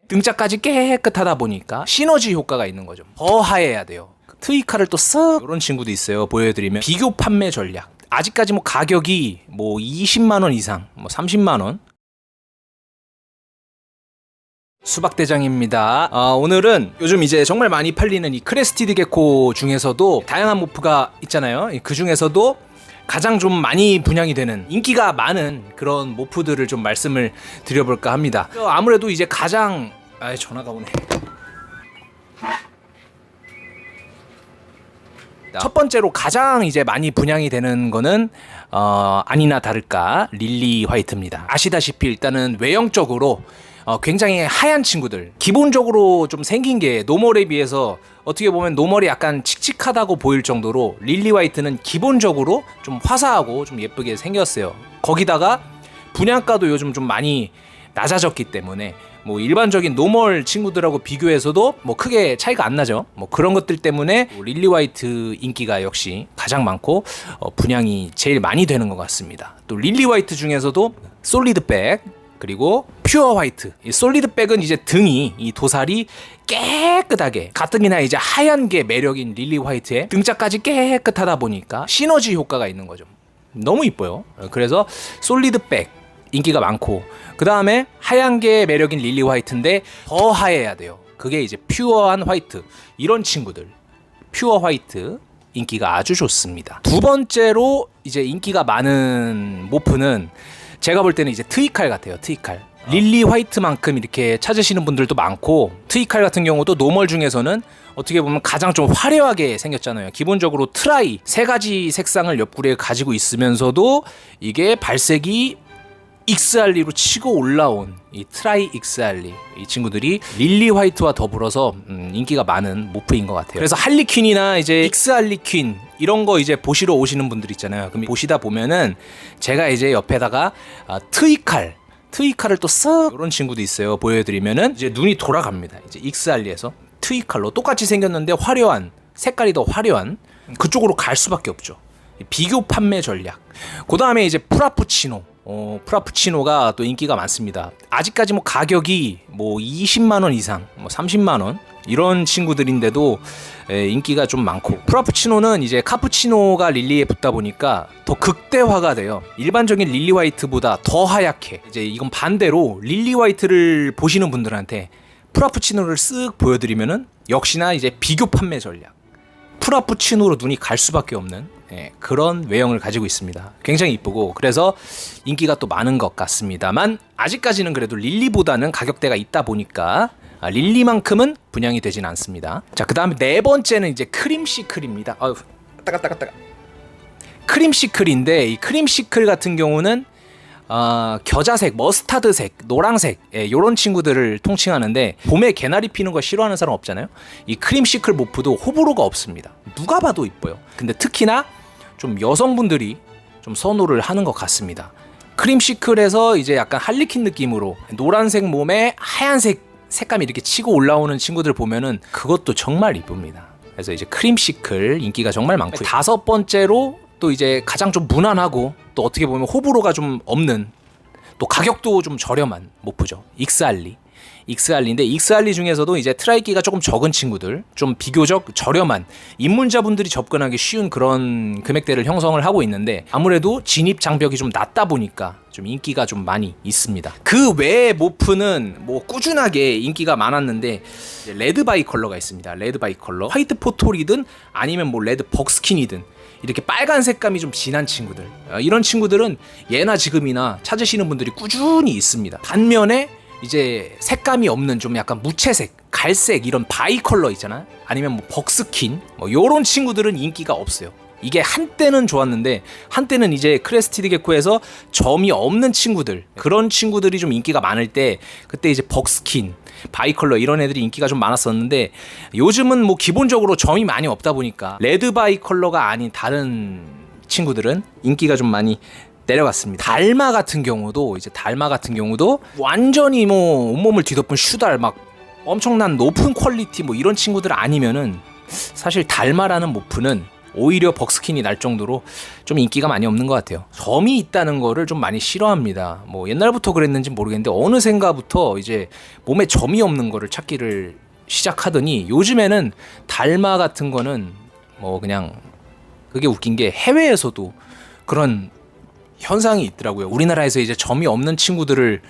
등짝까지 깨끗하다 보니까 시너지 효과가 있는 거죠. 더 하얘야 돼요. 트위카를 또 쓱 이런 친구도 있어요. 보여드리면 비교 판매 전략. 아직까지 뭐 가격이 뭐 20만 원 이상, 뭐 30만 원. 수박대장입니다. 오늘은 요즘 이제 정말 많이 팔리는 이 크레스티드 게코 중에서도 다양한 모프가 있잖아요. 그 중에서도 가장 좀 많이 분양이 되는 인기가 많은 그런 모프들을 좀 말씀을 드려볼까 합니다. 아무래도 이제 가장 전화가 오네. 첫 번째로 가장 이제 많이 분양이 되는 거는 아니나 다를까 릴리 화이트입니다. 아시다시피 일단은 외형적으로 굉장히 하얀 친구들, 기본적으로 좀 생긴 게 노멀에 비해서 어떻게 보면 노멀이 약간 칙칙하다고 보일 정도로 릴리 화이트는 기본적으로 좀 화사하고 좀 예쁘게 생겼어요. 거기다가 분양가도 요즘 좀 많이 낮아졌기 때문에 뭐 일반적인 노멀 친구들하고 비교해서도 뭐 크게 차이가 안 나죠. 뭐 그런 것들 때문에 릴리 화이트 인기가 역시 가장 많고 분양이 제일 많이 되는 것 같습니다. 또 릴리 화이트 중에서도 솔리드백 그리고 퓨어 화이트, 이 솔리드백은 이제 등이 이 도살이 깨끗하게 가뜩이나 이제 하얀 게 매력인 릴리 화이트의 등짝까지 깨끗하다 보니까 시너지 효과가 있는 거죠. 너무 이뻐요. 그래서 솔리드백 인기가 많고 그 다음에 하얀 게 매력인 릴리 화이트인데 더 하얘야 돼요. 그게 이제 퓨어한 화이트, 이런 친구들 퓨어 화이트 인기가 아주 좋습니다. 두 번째로 이제 인기가 많은 모프는 제가 볼 때는 이제 트위칼 같아요. 트위칼. 릴리 화이트만큼 이렇게 찾으시는 분들도 많고, 트위칼 같은 경우도 노멀 중에서는 어떻게 보면 가장 좀 화려하게 생겼잖아요. 기본적으로 트라이 세 가지 색상을 옆구리에 가지고 있으면서도 이게 발색이 익스알리로 치고 올라온 이 트라이 익스알리, 이 친구들이 릴리 화이트와 더불어서 인기가 많은 모프인 것 같아요. 그래서 할리퀸이나 이제 익스알리 퀸 이런 거 이제 보시러 오시는 분들 있잖아요. 그럼 보시다 보면은 제가 이제 옆에다가 트위칼을 또 쓱 이런 친구도 있어요. 보여드리면은 이제 눈이 돌아갑니다. 이제 익스알리에서 트위칼로 똑같이 생겼는데 화려한, 색깔이 더 화려한 그쪽으로 갈 수밖에 없죠. 비교 판매 전략. 그 다음에 이제 프라푸치노. 프라푸치노가 또 인기가 많습니다. 아직까지 뭐 가격이 뭐 20만 원 이상, 뭐 30만 원 이런 친구들인데도 인기가 좀 많고, 프라푸치노는 이제 카푸치노가 릴리에 붙다 보니까 더 극대화가 돼요. 일반적인 릴리 화이트보다 더 하얗게. 이제 이건 반대로 릴리 화이트를 보시는 분들한테 프라푸치노를 쓱 보여드리면은 역시나 이제 비교 판매 전략. 프라푸치노로 눈이 갈 수밖에 없는 그런 외형을 가지고 있습니다. 굉장히 이쁘고 그래서 인기가 또 많은 것 같습니다만, 아직까지는 그래도 릴리보다는 가격대가 있다 보니까 릴리만큼은 분양이 되진 않습니다. 자, 그 다음에 네 번째는 이제 크림시클입니다. 따가. 크림시클인데, 이 크림시클 같은 경우는 겨자색, 머스타드색, 노랑색 요런 친구들을 통칭하는데, 봄에 개나리 피는 거 싫어하는 사람 없잖아요. 이 크림시클 모프도 호불호가 없습니다. 누가 봐도 이뻐요. 근데 특히나 좀 여성분들이 좀 선호를 하는 것 같습니다. 크림시클에서 이제 약간 할리퀸 느낌으로 노란색 몸에 하얀색 색감이 이렇게 치고 올라오는 친구들 보면은 그것도 정말 이쁩니다. 그래서 이제 크림시클 인기가 정말 많고요. 다섯 번째로 또 이제 가장 좀 무난하고 또 어떻게 보면 호불호가 좀 없는, 또 가격도 좀 저렴한 모프죠. 익스알리인데, 익스알리 중에서도 이제 트라이기가 조금 적은 친구들, 좀 비교적 저렴한 입문자분들이 접근하기 쉬운 그런 금액대를 형성을 하고 있는데, 아무래도 진입 장벽이 좀 낮다 보니까 좀 인기가 좀 많이 있습니다. 그 외의 모프는 뭐 꾸준하게 인기가 많았는데, 레드 바이 컬러가 있습니다. 레드 바이 컬러, 화이트 포토리든 아니면 뭐 레드 벅스킨이든 이렇게 빨간 색감이 좀 진한 친구들, 이런 친구들은 예나 지금이나 찾으시는 분들이 꾸준히 있습니다. 반면에 이제 색감이 없는 좀 약간 무채색, 갈색 이런 바이 컬러 있잖아요. 아니면 뭐 벅스킨 뭐 요런 친구들은 인기가 없어요. 이게 한때는 좋았는데, 한때는 이제 크레스티드 게코에서 점이 없는 친구들, 그런 친구들이 좀 인기가 많을 때, 그때 이제 벅스킨, 바이컬러 이런 애들이 인기가 좀 많았었는데, 요즘은 뭐 기본적으로 점이 많이 없다 보니까 레드 바이컬러가 아닌 다른 친구들은 인기가 좀 많이 내려갔습니다. 달마 같은 경우도 완전히 뭐 온몸을 뒤덮은 슈달, 막 엄청난 높은 퀄리티 뭐 이런 친구들 아니면은, 사실 달마라는 모프는 오히려 벅스킨이 날 정도로 좀 인기가 많이 없는 것 같아요. 점이 있다는 거를 좀 많이 싫어합니다. 뭐 옛날부터 그랬는지 모르겠는데 어느샌가부터 이제 몸에 점이 없는 거를 찾기를 시작하더니 요즘에는 달마 같은 거는 뭐 그냥 그게 웃긴 게 해외에서도 그런 현상이 있더라고요. 우리나라에서 이제 점이 없는 친구들을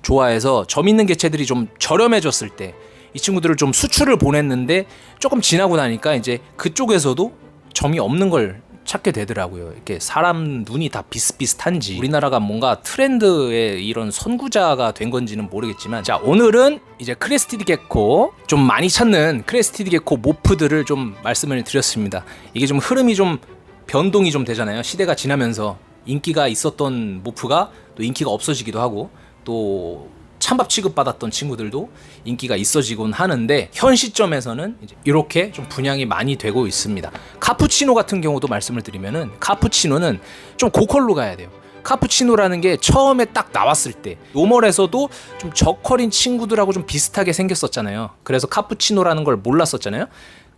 좋아해서 점 있는 개체들이 좀 저렴해졌을 때 이 친구들을 좀 수출을 보냈는데 조금 지나고 나니까 이제 그쪽에서도 점이 없는 걸 찾게 되더라고요. 이렇게 사람 눈이 다 비슷비슷한지 우리나라가 뭔가 트렌드의 이런 선구자가 된 건지는 모르겠지만, 자 오늘은 이제 크레스티드 게코, 좀 많이 찾는 크레스티드 게코 모프들을 좀 말씀을 드렸습니다. 이게 좀 흐름이 좀 변동이 좀 되잖아요. 시대가 지나면서 인기가 있었던 모프가 또 인기가 없어지기도 하고, 또 찬밥 취급받았던 친구들도 인기가 있어지곤 하는데, 현 시점에서는 이제 이렇게 좀 분양이 많이 되고 있습니다. 카푸치노 같은 경우도 말씀을 드리면은, 카푸치노는 좀 고컬로 가야 돼요. 카푸치노라는 게 처음에 딱 나왔을 때 노멀에서도 좀 저컬인 친구들하고 좀 비슷하게 생겼었잖아요. 그래서 카푸치노라는 걸 몰랐었잖아요.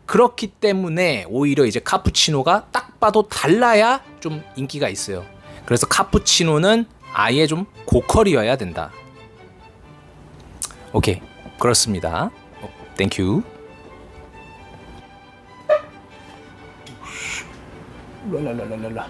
그렇기 때문에 오히려 이제 카푸치노가 딱 봐도 달라야 좀 인기가 있어요. 그래서 카푸치노는 아예 좀 고컬이어야 된다. 오케이, 그렇습니다. 땡큐. 랄랄랄랄라.